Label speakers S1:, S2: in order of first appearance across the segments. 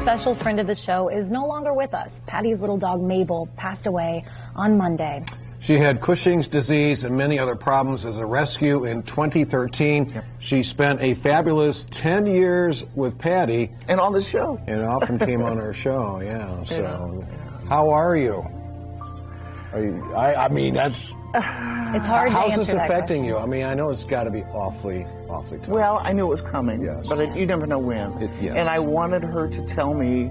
S1: special friend of the show is no longer with us. Patty's little dog, Mabel, passed away on Monday.
S2: She had Cushing's disease and many other problems as a rescue in 2013. Yep. She spent a fabulous 10 years with Patty.
S3: And on the show.
S2: And often came on our show, yeah. So, how are you? I mean, that's...
S1: It's hard to answer that
S2: How's this affecting
S1: question.
S2: you? I mean, I know it's got to be awfully tough.
S3: Well, I knew it was coming,
S2: yes.
S3: But you never know when.
S2: Yes.
S3: And I wanted her to tell me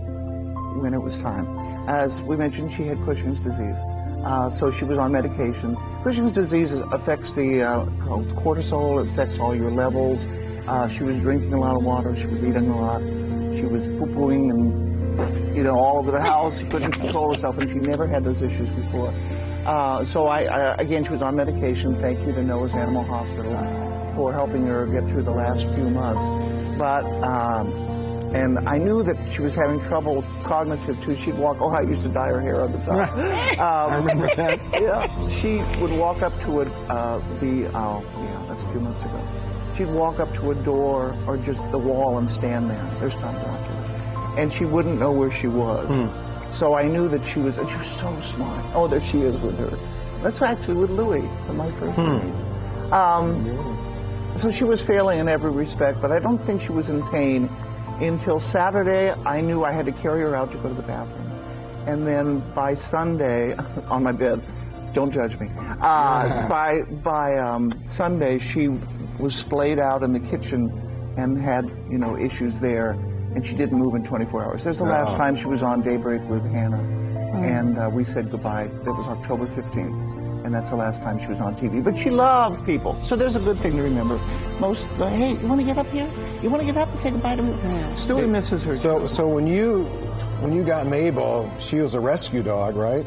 S3: when it was time. As we mentioned, she had Cushing's disease. So she was on medication. Cushing's disease affects the cortisol, it affects all your levels. She was drinking a lot of water, she was eating a lot, she was poo-pooing and, all over the house. She couldn't control herself, and she never had those issues before. So again, she was on medication. Thank you to Noah's Animal Hospital for helping her get through the last few months. But, and I knew that she was having trouble cognitive too. She'd walk, I used to dye her hair on the top.
S2: I remember that.
S3: Yeah, she would walk up to that's a few months ago. She'd walk up to a door or just the wall and stand there. There's Tom Doctor. And she wouldn't know where she was. So I knew that she was so smart. Oh, there she is with her. That's actually with Louie from my first movies. So she was failing in every respect, but I don't think she was in pain. Until Saturday, I knew I had to carry her out to go to the bathroom. And then by Sunday, on my bed, don't judge me, by Sunday, she was splayed out in the kitchen and had, issues there, and she didn't move in 24 hours. There's the last time she was on Daybreak with Hannah, and we said goodbye. That was October 15th. And that's the last time she was on TV. But she loved people. So there's a good thing to remember. Hey, you want to get up here? You want to get up and say goodbye to me? Stewie misses her.
S2: So when you got Mabel, she was a rescue dog, right?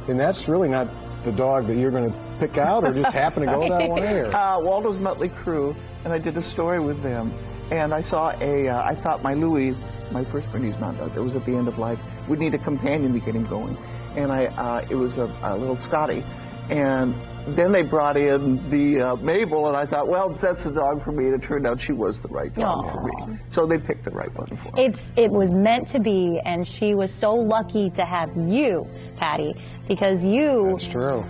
S2: And that's really not the dog that you're going to pick out, or just happen to go that way? Or?
S3: Waldo's Motley Crew, and I did a story with them. And I saw I thought my Louie, my first Bernese Mountain Dog, that was at the end of life, would need a companion to get him going. And it was a little Scotty. And then they brought in the Mabel, and I thought, well, that's the dog for me. And it turned out she was the right dog for me. So they picked the right one for her.
S1: It was meant to be, and she was so lucky to have you, Patty, because you...
S2: That's true.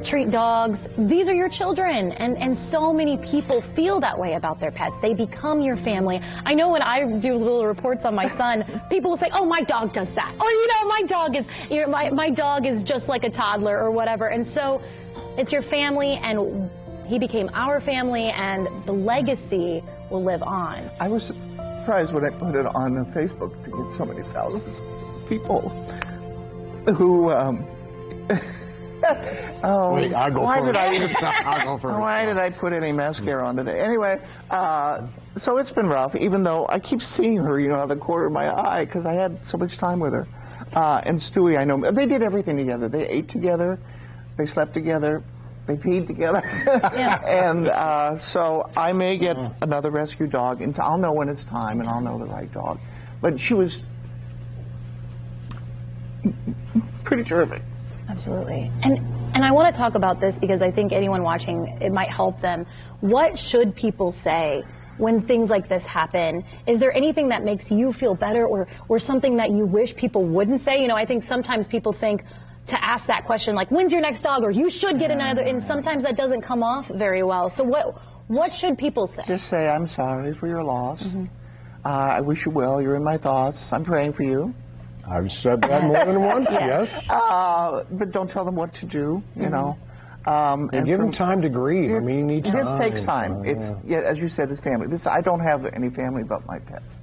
S1: Treat dogs. These are your children, and so many people feel that way about their pets. They become your family. I know when I do little reports on my son, people will say, "Oh, my dog does that," or my dog is just like a toddler or whatever. And so, it's your family, and he became our family, and the legacy will live on.
S3: I was surprised when I put it on Facebook to get so many thousands of people who.
S2: Wait, I'll go first. I'll go first.
S3: Why did I put any mascara on today? Anyway, so it's been rough, even though I keep seeing her, out of the corner of my eye, because I had so much time with her. And Stewie, I know, they did everything together. They ate together, they slept together, they peed together. And so I may get another rescue dog, and I'll know when it's time, and I'll know the right dog. But she was pretty terrific.
S1: Absolutely. And I want to talk about this because I think anyone watching, it might help them. What should people say when things like this happen? Is there anything that makes you feel better, or something that you wish people wouldn't say? I think sometimes people think to ask that question, like, when's your next dog, or you should get another, and sometimes that doesn't come off very well. So what should people say?
S3: Just say, I'm sorry for your loss. I wish you well. You're in my thoughts. I'm praying for you.
S2: I've said that more than once, yes.
S3: But don't tell them what to do,
S2: and give them time to grieve. I mean, you need time.
S3: This takes time. As you said, it's family. I don't have any family but my pets.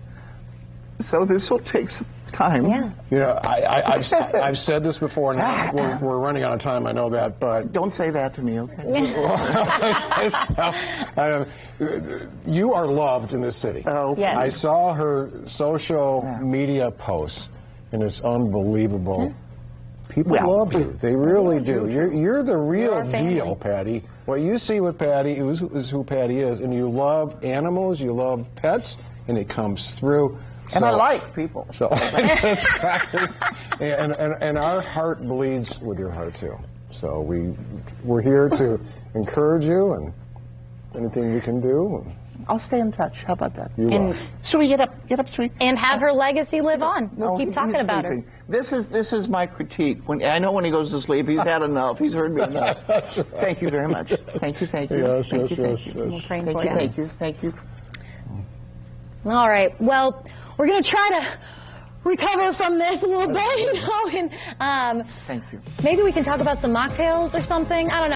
S3: So this will take some time.
S1: Yeah.
S2: I've said this before, and we're running out of time, I know that, but...
S3: Don't say that to me, okay?
S2: You are loved in this city.
S3: Oh,
S1: yes.
S2: I saw her social media posts, and it's unbelievable. People love you. They really do. You're the real deal, Patty. What you see with Patty is who Patty is. And you love animals, you love pets, and it comes through.
S3: And I like people.
S2: So and our heart bleeds with your heart too. So we're here to encourage you, and anything we can do.
S3: I'll stay in touch. How about that?
S2: You will.
S3: Sweet, get up, Sweet.
S1: And have her legacy live on. We'll keep talking about her.
S3: This is my critique. I know when he goes to sleep, he's had enough. He's heard me enough. Thank you very much. Thank you.
S2: Yes,
S3: thank you.
S1: We're praying for you.
S3: Thank you.
S1: All right. Well, we're going to try to recover from this a little bit, and
S3: Thank you.
S1: maybe we can talk about some mocktails or something. I don't know.